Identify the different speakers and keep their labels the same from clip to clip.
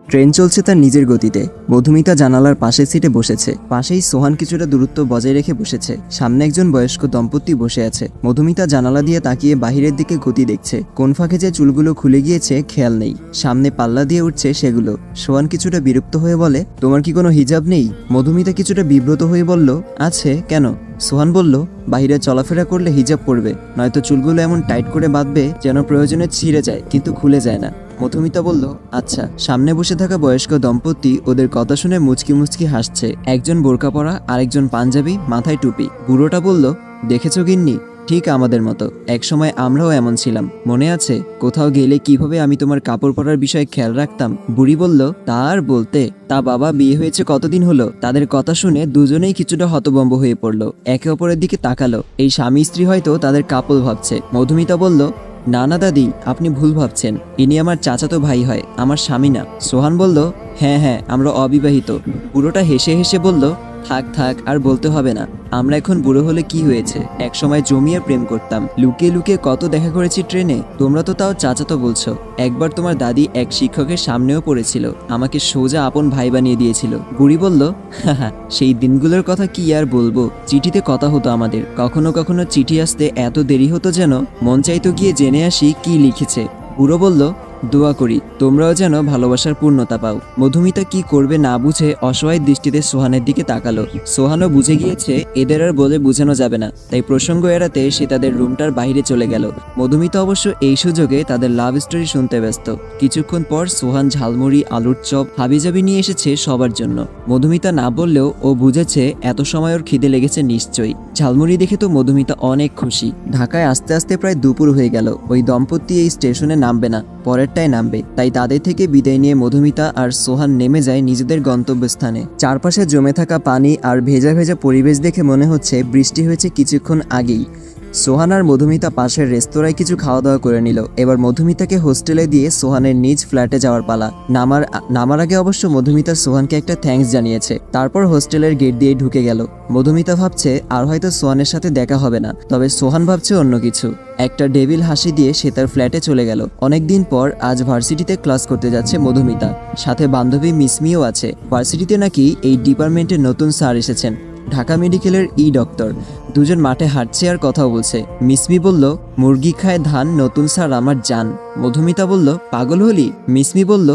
Speaker 1: Train চলছে তার নিজের গতিতে। মধুমিতা জানালার পাশের সিটে বসেছে। পাশেই সোহান কিছুটা দূরত্ব বজায় রেখে বসেছে। সামনে একজন বয়স্ক দম্পতি বসে আছে। মধুমিতা জানালা দিয়ে তাকিয়ে বাহিরের দিকে গতি দেখছে। কোন ফাঁকে যে চুলগুলো খুলে গিয়েছে খেয়াল নেই। সামনে পাল্লা দিয়ে উঠছে সেগুলো। সোহান কিছুটা বিরক্ত হয়ে বলে, তোমার কি কোনো হিজাব নেই? মধুমিতা কিছুটা বিব্রত হয়ে বলল, আছে, কেন? সোহান বলল, বাহিরে চলাফেরা করলে হিজাব পরবে, নয়তো চুলগুলো এমন টাইট করে বাঁধবে যেন প্রয়োজনে ছিঁড়ে যায় কিন্তু খুলে যায় না। মধুমিতা বলল, আচ্ছা। সামনে বসে থাকা বয়স্ক দম্পতি ওদের কথা শুনে মুচকি মুচকি হাসছে। একজন বোরকা পরা, আরেকজন পাঞ্জাবি, মাথায় টুপি। বুড়োটা বলল, দেখেছো গিন্নি, ঠিক আমাদের মতো একসময় আমরাও এমন ছিলাম, মনে আছে? কোথাও গেলে কিভাবে আমি তোমার কাপড় পরার বিষয়ে খেয়াল রাখতাম। বুড়ি বলল, তা আর বলতে, তা বাবা বিয়ে হয়েছে কতদিন হলো? তাদের কথা শুনে দুজনেই কিছুটা হতভম্ব হয়ে পড়লো। একে অপরের দিকে তাকালো। এই স্বামী স্ত্রী হয়তো তাদের কাপল ভাবছে। মধুমিতা বলল, না না দাদি, আপনি ভুল ভাবছেন, ইনি আমার চাচাতো ভাই হয়, আমার স্বামী না। সোহান বলল, হ্যাঁ হ্যাঁ, আমরা অবিবাহিত। বুড়োটা হেসে হেসে বলল, থাক থাক, আর বলতে হবে না। আমরা এখন বুড়ো হলে কি হয়েছে, একসময় জমিয়ে প্রেম করতাম, লুকিয়ে লুকিয়ে কত দেখা করেছি ট্রেনে। তোমরা তো তাও চাচাতো বলছো। একবার তোমার দাদি এক শিক্ষকের সামনেও পড়েছিল, আমাকে সোজা আপন ভাই বানিয়ে দিয়েছিল। বুড়ি বলল, হাহা, সেই দিনগুলোর কথা কি আর বলবো। চিঠিতে কথা হতো আমাদের, কখনো কখনো চিঠি আসতে এত দেরি হতো যেন মন চাইতো গিয়ে জেনে আসি কি লিখেছে। বুড়ো বলল, দোয়া করি তোমরাও যেন ভালোবাসার পূর্ণতা পাও। মধুমিতা কি করবে না বুঝে অসহায় দৃষ্টিতে সোহানের দিকে তাকালো। সোহানও বুঝে গিয়েছে এদের আর বলে বোঝানো যাবে না, তাই প্রসঙ্গ এড়াতে সে তাদের রুমটার বাইরে চলে গেল। মধুমিতা অবশ্য এই সুযোগে তাদের লাভ স্টোরি শুনতে ব্যস্ত। কিছুক্ষণ পর সোহান ঝালমুড়ি, আলুর চপ, হাবিজাবি নিয়ে এসেছে সবার জন্য। মধুমিতা না বললেও ও বুঝেছে এত সময় ওর খিদে লেগেছে নিশ্চয়ই। ঝালমুড়ি দেখে তো মধুমিতা অনেক খুশি। ঢাকায় আস্তে আস্তে প্রায় দুপুর হয়ে গেল। ওই দম্পতি এই স্টেশনে নামবে না, পরেরটায় নামবে। তাই তাদের থেকে বিদায় নিয়ে মধুমিতা আর সোহান নেমে যায় নিজেদের গন্তব্যস্থানে। চারপাশে জমে থাকা পানি আর ভেজা ভেজা পরিবেশ দেখে মনে হচ্ছে বৃষ্টি হয়েছে কিছুক্ষণ আগেই। সোহান আর মধুমিতা পাশের রেস্তোরাঁয় কিছু খাওয়া দাওয়া করে নিল। এবার মধুমিতাকে হোস্টেলে দিয়ে সোহানের নিজ ফ্ল্যাটে যাওয়ার পালা। নামার আগে অবশ্য মধুমিতা সোহানকে একটা থ্যাঙ্কস জানিয়েছে। তারপর হোস্টেলের গেট দিয়ে ঢুকে গেল। মধুমিতা ভাবছে আর হয়তো সোহানের সাথে দেখা হবে না, তবে সোহান ভাবছে অন্য কিছু। একটা ডেভিল হাসি দিয়ে সে তার ফ্ল্যাটে চলে গেল। অনেকদিন পর আজ ভার্সিটিতে ক্লাস করতে যাচ্ছে মধুমিতা। সাথে বান্ধবী মিসমিও আছে। ভার্সিটিতে নাকি এই ডিপার্টমেন্টের নতুন স্যার এসেছেন, ঢাকা মেডিকেলের ডক্টর। দুজন মাঠে হাঁটছে আর কথা বলছে। মিসমি বলল, মুরগি খায় ধান, নতুন স্যার আমার জান। মধুমিতা বলল, পাগল হলি? মিসমি বলল,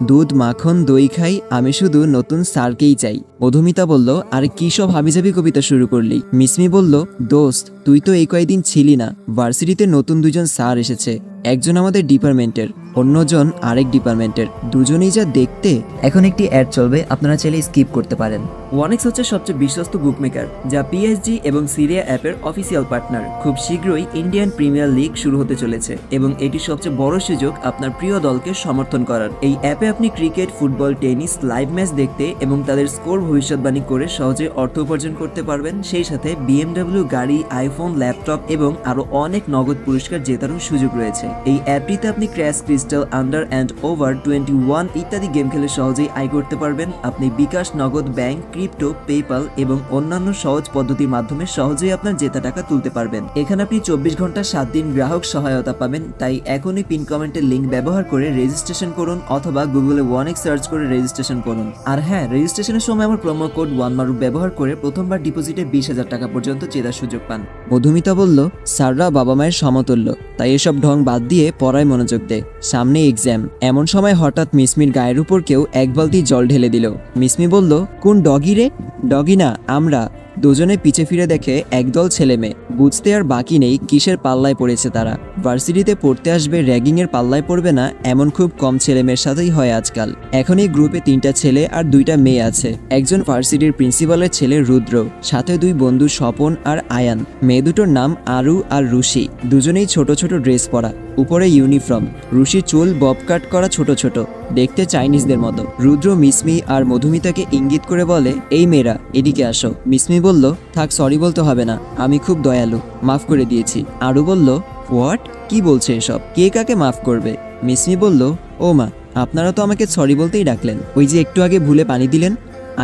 Speaker 1: দুধ মাখন দই খাই, আমি শুধু নতুন স্যারকেই চাই। মধুমিতা বলল, আরে কি সব হাবিজাবি কবিতা শুরু করলি? মিসমি বলল, দোস্ত তুই তো এই কয়েকদিন ছিলি না, ভার্সিটিতে নতুন দুজন স্যার এসেছে। একজন আমাদের ডিপার্টমেন্টের, অন্যজন আরেক ডিপার্টমেন্টের। দুজনেই যা দেখতে। এখন একটি অ্যাড চলবে, আপনারা চাইলে স্কিপ করতে পারেন। ওয়ানেক্স হচ্ছে সবচেয়ে বিশ্বস্ত বুকমেকার, যা পিএসজি এবং সিরিয়া অ্যাপের অফিসিয়াল পার্টনার। খুব শীঘ্রই ইন্ডিয়ান প্রিমিয়ার লিগ শুরু হতে চলেছে এবং এটি সবচেয়ে বড় সুযোগ আপনার প্রিয় দলকে সমর্থন করার। এই অ্যাপে আপনি cricket, football, tennis live match দেখতে এবং তাদের স্কোর ভবিষ্যৎবাণী করে সহজে অর্থ উপার্জন করতে পারবেন। সেই সাথে বিএমডব্লিউ গাড়ি, আইফোন, ল্যাপটপ এবং আরো অনেক নগদ পুরস্কার জেতারও সুযোগ রয়েছে। এই অ্যাপটিতে আপনি crash, crystal, under and over 21 ইত্যাদি গেম খেলে সহজেই আয় করতে পারবেন। আপনি বিকাশ, নগদ, ব্যাংক, ক্রিপ্টো, পেপাল এবং অন্যান্য সহজ পদ্ধতির মাধ্যমে সহজেই আপনার জেতা টাকা তুলতে পারবেন। এখানে আপনি 24 ঘন্টা 7 দিন গ্রাহক সহায়তা পাবেন। তাই এখনই পিন কমেন্টের লিঙ্ক ব্যবহার করে রেজিস্ট্রেশন করুন অথবা গুগলে ওয়ানেক্স সার্চ করে রেজিস্ট্রেশন করুন। আর হ্যাঁ, রেজিস্ট্রেশনের সময় আমার প্রোমো কোড ওয়ানমারুফ ব্যবহার করে প্রথমবার ডিপোজিটে 20,000 টাকা পর্যন্ত জেতার সুযোগ পান। মধুমিতা বলল, স্যাররা বাবা মায়ের সমতুল্য, তাই এসব ঢং বাদ দিয়ে পড়ায় মনোযোগ দে, সামনে এক্সাম। এমন সময় হঠাৎ মিসমির গায়ের উপর কেউ এক বালতি জল ঢেলে দিল। মিসমি বলল, কোন ডগি রে? ডগি না, আমরা। দুজনে পিছে ফিরে দেখে একদল ছেলে মেয়ে। বুঝতে আর বাকি নেই কিসের পাল্লায় পড়েছে তারা। ভার্সিটিতে পড়তে আসবে, র্যাগিংয়ের পাল্লায় পড়বে না এমন খুব কম ছেলে মেয়ের সাথেই হয় আজকাল। এখন এই গ্রুপে 3টা ছেলে আর 2টা মেয়ে আছে। একজন ভার্সিটির প্রিন্সিপালের ছেলে রুদ্র, সাথে 2 বন্ধু স্বপন আর আয়ান। মেয়ে দুটোর নাম আরু আর রুশি। দুজনেই ছোট ছোট ড্রেস পরা, উপরে ইউনিফর্ম। রুশি চুল বব কাট করা, ছোট ছোট, দেখতে চাইনিজদের মতো। রুদ্র মিসমি আর মধুমিতাকে ইঙ্গিত করে বলে, এই মেয়েরা এদিকে আসো। মিসমি বলল, থাক, সরি বলতে হবে না, আমি খুব দয়ালু, মাফ করে দিয়েছি। আরু বলল, হোয়াট? কি বলছে এসব? কে কাকে মাফ করবে? মিসমি বলল, ও মা, আপনারা তো আমাকে সরি বলতেই ডাকলেন, ওই যে একটু আগে ভুলে পানি দিলেন।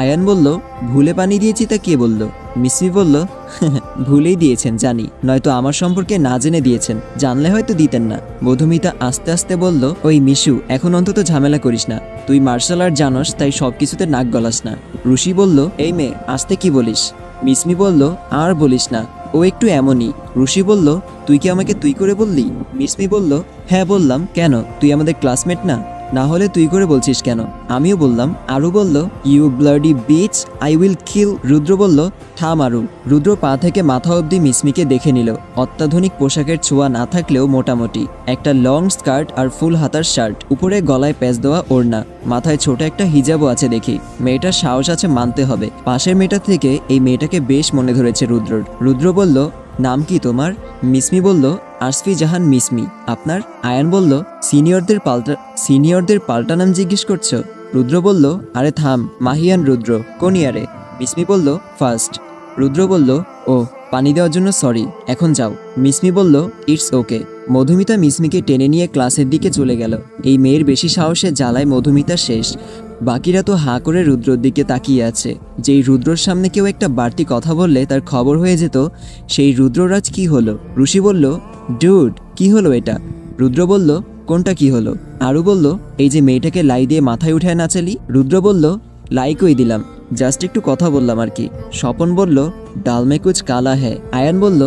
Speaker 1: আয়ান বলল, ভুলে পানি দিয়েছি তা কে বলল? মিসমি বলল, ভুলেই দিয়েছেন জানি, নয়তো আমার সম্পর্কে না জেনে দিয়েছেন, জানলে হয়তো দিতেন না। মধুমিতা আস্তে আস্তে বলল, ওই মিশু, এখন অন্তত ঝামেলা করিস না। তুই মার্শাল আর্ট জানোস, তাই সবকিছুতে নাক গলাস না। ঋষি বলল, এই মেয়ে আস্তে কি বলিস? মিসমি বলল, আর বলিস না, ও একটু এমনই। ঋষি বলল, তুই কি আমাকে তুই করে বললি? মিসমি বলল, হ্যাঁ বললাম। কেন, তুই আমাদের ক্লাসমেট না? না হলে তুই করে বলছিস কেন? আমিও বললাম। আরু বলল, you bloody bitch, I will kill. Rudra বলল, থাম আরু। রুদ্র পা থেকে মাথা অবধি মিসমিকে দেখে নিল। অত্যাধুনিক পোশাকের ছোঁয়া না থাকলেও মোটামুটি একটা লং স্কার্ট আর ফুল হাতার শার্ট, উপরে গলায় প্যাচ দেওয়া ওড়না, মাথায় ছোট একটা হিজাবও আছে দেখি। মেয়েটার সাহস আছে মানতে হবে। পাশের মেয়েটা থেকে এই মেয়েটাকে বেশ মনে ধরেছে রুদ্রর। রুদ্র বলল, নাম কি তোমার? মিসমি বলল, আরসফি জাহান মিসমি। আপনার? আয়ান বলল, সিনিয়রদের পাল্টা নাম জিজ্ঞেস করছো? রুদ্র বলল, আরে থাম, মাহিয়ান রুদ্র। কোন ইয়ারে? মিসমি বলল, ফার্স্ট। রুদ্র বলল, ও, পানি দেওয়ার জন্য সরি, এখন যাও। মিসমি বলল, ইটস ওকে। মধুমিতা মিসমিকে টেনে নিয়ে ক্লাসের দিকে চলে গেল। এই মেয়ের বেশি সাহসের জ্বালায় মধুমিতা শেষ। বাকিরা তো হাঁ করে রুদ্রর দিকে তাকিয়ে আছে। যেই রুদ্রর সামনে কেউ একটা বাড়তি কথা বললে তার খবর হয়ে যেত, সেই রুদ্ররাজ কি হলো? ঋষি বলল, ডুড, কি হলো এটা? রুদ্র বলল, কোনটা কি হলো? আরু বলল, এই যে মেয়েটাকে লাই দিয়ে মাথায় উঠায় নাচালি। রুদ্র বলল, লাইকই দিলাম, জাস্ট একটু কথা বললাম আর কি। স্বপন বলল, ডাল মে কুছ কালা হ্যায়। আয়ান বলল,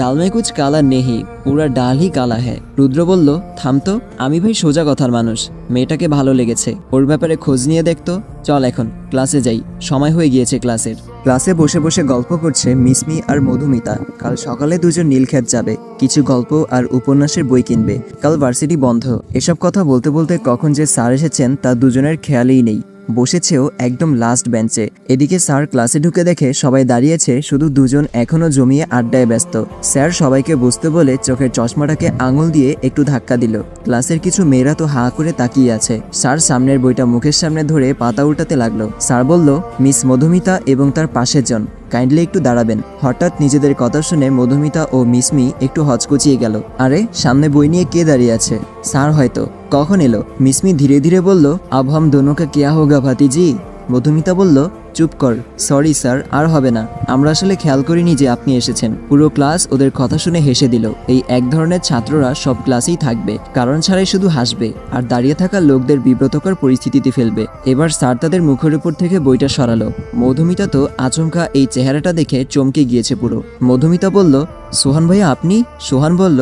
Speaker 1: ডাল মে কুছ কালা নেহি, পুরা ডাল হি কালা হ্যায়। রুদ্র বলল, থাম তো, আমি ভাই সোজা কথার মানুষ। মেয়েটাকে ভালো লেগেছে, ওর ব্যাপারে খোঁজ নিয়ে দেখতো। চল এখন ক্লাসে যাই, সময় হয়ে গিয়েছে ক্লাসের। ক্লাসে বসে বসে গল্প করছে মিসমি আর মধুমিতা। কাল সকালে দুজন নীলক্ষেত যাবে, কিছু গল্প আর উপন্যাসের বই কিনবে। কাল ভার্সিটি বন্ধ। এসব কথা বলতে বলতে কখন যে স্যার এসেছেন তা দুজনের খেয়ালই নেই। বসেছেও একদম লাস্ট বেঞ্চে। এদিকে স্যার ক্লাসে ঢুকে দেখে সবাই দাঁড়িয়েছে, শুধু দুজন এখনো জমিয়ে আড্ডায় ব্যস্ত। স্যার সবাইকে বসতে বলে চোখের চশমাটাকে আঙুল দিয়ে একটু ধাক্কা দিল। ক্লাসের কিছু মেয়েরা তো হাঁ করে তাকিয়ে আছে। স্যার সামনের বইটা মুখের সামনে ধরে পাতা উল্টাতে লাগলো। স্যার বলল, মিস মধুমিতা এবং তার পাশের জন কাইন্ডলি একটু দাঁড়াবেন। হঠাৎ নিজেদের কথা শুনে মধুমিতা ও মিসমি একটু হচকচিয়ে গেল। আরে, সামনে বই নিয়ে কে দাঁড়িয়ে আছে? স্যার হয়তো। কখন এলো? মিসমি ধীরে ধীরে বলল, আব হাম দোনো কা কিয়া হোগা ভাতিজি। মধুমিতা বলল, চুপ কর, সরি স্যার, আর হবে না, আমরা আসলে খেয়াল করিনি যে আপনি এসেছেন। পুরো ক্লাস ওদের কথা শুনে হেসে দিল। এই এক ধরনের ছাত্ররা সব ক্লাসেই থাকবে, কারণ ছাড়াই শুধু হাসবে আর দাঁড়িয়ে থাকা লোকদের বিব্রতকর পরিস্থিতিতে ফেলবে। এবার স্যার তাদের মুখের উপর থেকে বইটা সরালো। মধুমিতা তো আচমকা এই চেহারাটা দেখে চমকে গিয়েছে পুরো। মধুমিতা বলল, সোহান ভাইয়া আপনি? সোহান বলল,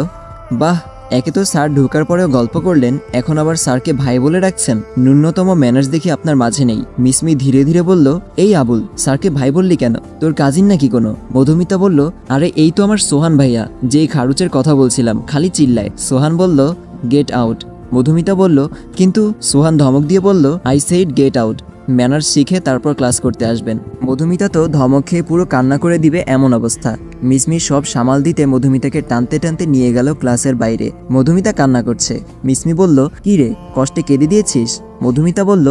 Speaker 1: বাহ, একে তো স্যার ঢোকার পরেও গল্প করলেন, এখন আবার স্যারকে ভাই বলে রাখছেন। ন্যূনতম ম্যানার্স দেখি আপনার মাঝে নেই। মিসমি ধীরে ধীরে বলল, এই আবুল, স্যারকে ভাই বললি কেন? তোর কাজিন নাকি কোনো? মধুমিতা বলল, আরে এই তো আমার সোহান ভাইয়া, যেই খারুচের কথা বলছিলাম, খালি চিল্লায়। সোহান বলল, গেট আউট। মধুমিতা বলল, কিন্তু সোহান ধমক দিয়ে বলল, I said get out. Manners শিখে তারপর ক্লাস করতে আসবেন। মধুমিতা তো ধমক খেয়ে পুরো কান্না করে দিবে এমন অবস্থা। মিসমি সব সামাল দিতে মধুমিতাকে টানতে টানতে নিয়ে গেল ক্লাসের বাইরে। মধুমিতা কান্না করছে। মিসমি বলল, কি রে, কষ্টে কেঁদে দিয়েছিস? মধুমিতা বলল,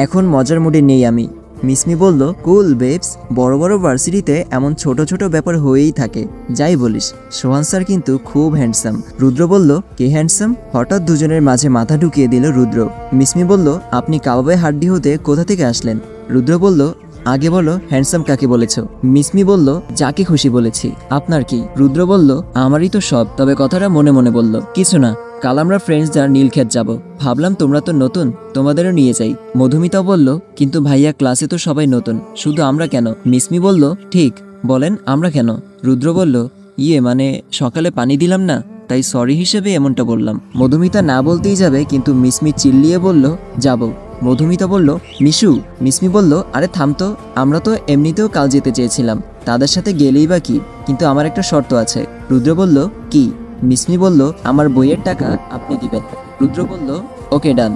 Speaker 1: এখন মজার মুডে নেই আমি। মিসমি বলল, কুল বেবস, বড় বড় ভার্সিটিতে এমন ছোট ছোট ব্যাপার হয়েই থাকে, যাই বলিস। সোহান স্যার কিন্তু খুব হ্যান্ডসাম। রুদ্র বলল, কে হ্যান্ডসাম? হঠাৎ দুজনের মাঝে মাথা ঢুকিয়ে দিল রুদ্র। মিসমি বলল, আপনি কাবাবে হাড্ডি হতে কোথা থেকে আসলেন? রুদ্র বলল, আগে বলো হ্যান্ডসাম কাকে বলেছ? মিসমি বলল, যাকে খুশি বলেছি, আপনার কি? রুদ্র বলল, আমারই তো সব, তবে কথাটা মনে মনে বলল, কিছু না, কাল আমরা ফ্রেন্ডস যার নীলক্ষেত যাব, ভাবলাম তোমরা তো নতুন, তোমাদেরও নিয়ে যাই। মধুমিতা বলল, কিন্তু ভাইয়া ক্লাসে তো সবাই নতুন, শুধু আমরা কেন? মিসমি বলল, ঠিক বলেন, আমরা কেন? রুদ্র বলল, মানে সকালে পানি দিলাম না, তাই সরি হিসেবে এমনটা বললাম। মধুমিতা না বলতেই যাবে, কিন্তু মিসমি চিল্লিয়ে বলল, যাব। মধুমিতা বলল, মিশু। মিসমি বলল, আরে থাম তো, আমরা তো এমনিতেও কাল যেতে চেয়েছিলাম, তাদের সাথে গেলেই বা কি, কিন্তু আমার একটা শর্ত আছে। রুদ্র বলল, কি? মিসমি বলল, আমার বইয়ের টাকা আপনি দিবেন। রুদ্র বলল, ওকে ডান,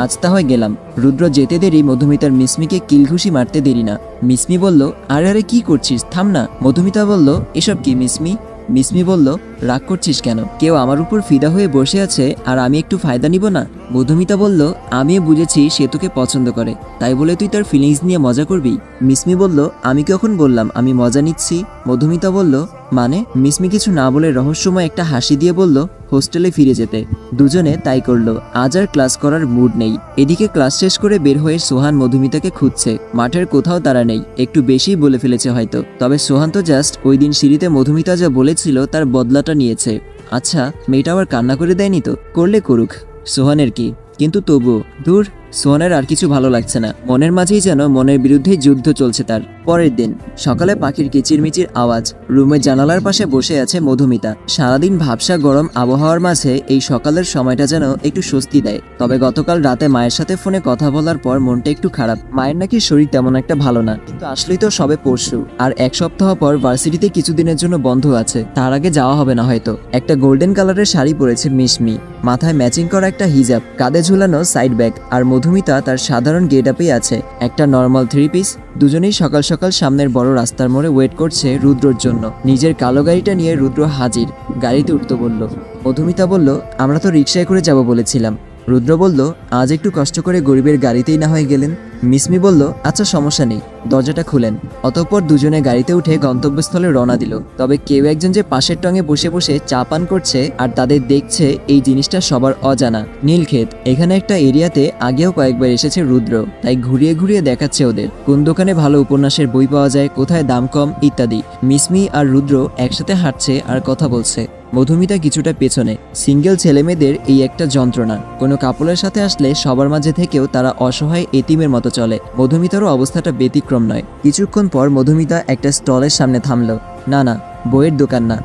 Speaker 1: আজ তা হয় গেলাম। রুদ্র যেতে দেরি মধুমিতার মিসমিকে কিলঘুষি মারতে দেরি না। মিসমি বলল, আরে আরে কি করছিস, থাম না। মধুমিতা বলল, এসব কি মিসমি? মিসমি বলল, রাগ করছিস কেন? কেউ আমার উপর ফিদা হয়ে বসে আছে আর আমি একটু ফায়দা নিব না? মধুমিতা বলল, আমিও বুঝেছি সে তোকে পছন্দ করে, তাই বলে তুই তার ফিলিংস নিয়ে মজা করবি? মিসমি বলল, আমি কখন বললাম আমি মজা নিচ্ছি? মধুমিতা বলল, মানে? মিসমি কিছু না বলে রহস্যময় একটা হাসি দিয়ে বলল, হোস্টেলে ফিরে যেতে। দুজনে তাই করলো। আজ আর ক্লাস করার মুড নেই। এদিকে ক্লাস শেষ করে বের হয়ে সোহান মধুমিতাকে খুঁজছে। মাঠের কোথাও তারা নেই, একটু বেশিই বলে ফেলেছে হয়তো। তবে সোহান তো জাস্ট ওই দিন সিঁড়িতে মধুমিতা যা বলেছিল তার বদলাটা নিয়েছে। আচ্ছা, মেয়েটা আবার কান্না করে দেয়নি তো? করলে করুক, সোহানের কি। কিন্তু তবুও দূর, সোহানের আর কিছু ভালো লাগছে না। মনের মাঝেই যেন মনের বিরুদ্ধে যুদ্ধ চলছে তার। পরের দিন সকালে পাখির কিচিরমিচির আওয়াজ। রুমের জানালার পাশে বসে আছে মধুমিতা। সারাদিন ভাবসা গরম আবহাওয়ার মাঝে এই সকালের সময়টা যেন একটু স্বস্তি দেয়। তবে গতকাল রাতে মায়ের সাথে ফোনে কথা বলার পর মনটা একটু খারাপ। মায়ের নাকি শরীর তেমন একটা ভালো না। কিন্তু আসলেই তো সবে পরশু, আর এক সপ্তাহ পর ভার্সিটিতে কিছুদিনের জন্য বন্ধ আছে। তার আগে যাওয়া হবে না হয়তো। একটা গোল্ডেন কালারের শাড়ি পরেছে মিসমি, মাথায় ম্যাচিং করা একটা হিজাব, কাঁধে ঝুলানো সাইড ব্যাগ। আর মধুমিতা তার সাধারণ গেট আপেই আছে, একটা নর্মাল 3 পিস। দুজনেই সকাল সকাল সামনের বড় রাস্তার মোড়ে ওয়েট করছে রুদ্রর জন্য। নিজের কালো গাড়িটা নিয়ে রুদ্র হাজির। গাড়িতে উঠতে বলল। মধুমিতা বলল, আমরা তো রিকশায় করে যাব বলেছিলাম। রুদ্র বলল, আজ একটু কষ্ট করে গরিবের গাড়িতেই না হয়ে গেলেন। মিসমি বলল, আচ্ছা সমস্যা নেই, দরজাটা খুলেন। অতঃপর দুজনে গাড়িতে উঠে গন্তব্যস্থলে রওনা দিল। তবে কেউ একজন যে পাশের টঙে বসে বসে চা পান করছে আর তাদের দেখছে, এই জিনিসটা সবার অজানা। নীলক্ষেত, এখানে একটা এরিয়াতে আগেও কয়েকবার এসেছে রুদ্র, তাই ঘুরিয়ে ঘুরিয়ে দেখাচ্ছে ওদের কোন দোকানে ভালো উপন্যাসের বই পাওয়া যায়, কোথায় দাম কম ইত্যাদি। মিসমি আর রুদ্র একসাথে হাঁটছে আর কথা বলছে। মধুমিতা কিছুটা পেছনে। সিঙ্গেল ছেলেমেয়েদের এই একটা যন্ত্রণা, কোনো কাপলের সাথে আসলে সবার মাঝে থেকেও তারা অসহায় এতিমের মতো চলে। মধুমিতারও অবস্থাটা ব্যতিক্রম নয়। কিছুক্ষণ পর মধুমিতা একটা স্টলের সামনে থামলো। না না, বইয়ের দোকান না।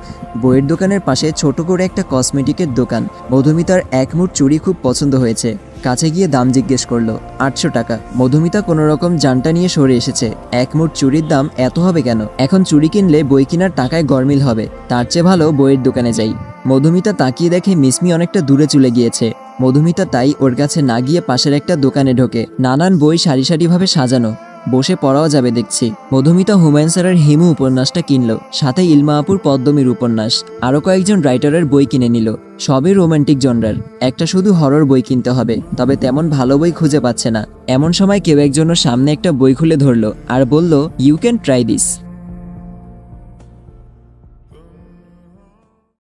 Speaker 1: বইয়ের দোকানের পাশে ছোট করে একটা কসমেটিকের দোকান। মধুমিতার এক মুঠ চুড়ি খুব পছন্দ হয়েছে। কাছে গিয়ে দাম জিজ্ঞেস করলো। 800 টাকা। মধুমিতা কোনো রকম জানটা নিয়ে সরে এসেছে। এক মুঠ চুড়ির দাম এত হবে কেন? এখন চুড়ি কিনলে বই কেনার টাকায় গরমিল হবে, তার চেয়ে ভালো বইয়ের দোকানে যাই। মধুমিতা তাকিয়ে দেখে মিসমি অনেকটা দূরে চলে গিয়েছে। মধুমিতা তাই ওর কাছে না গিয়ে পাশের একটা দোকানে ঢোকে। নানান বই সারি সারিভাবে সাজানো, বসে পড়াও যাবে দেখছি। মধুমিতা হুমায়ুন স্যারের হিমু উপন্যাসটা কিনলো, সাথে ইলমা আপুর পদ্মমীর উপন্যাস, আরও কয়েকজন রাইটারের বই কিনে নিল। সবই রোমান্টিক জনরার। একটা শুধু হরর বই কিনতে হবে, তবে তেমন ভালো বই খুঁজে পাচ্ছে না। এমন সময় কেউ একজন সামনে একটা বই খুলে ধরলো আর বলল, ইউ ক্যান ট্রাই দিস।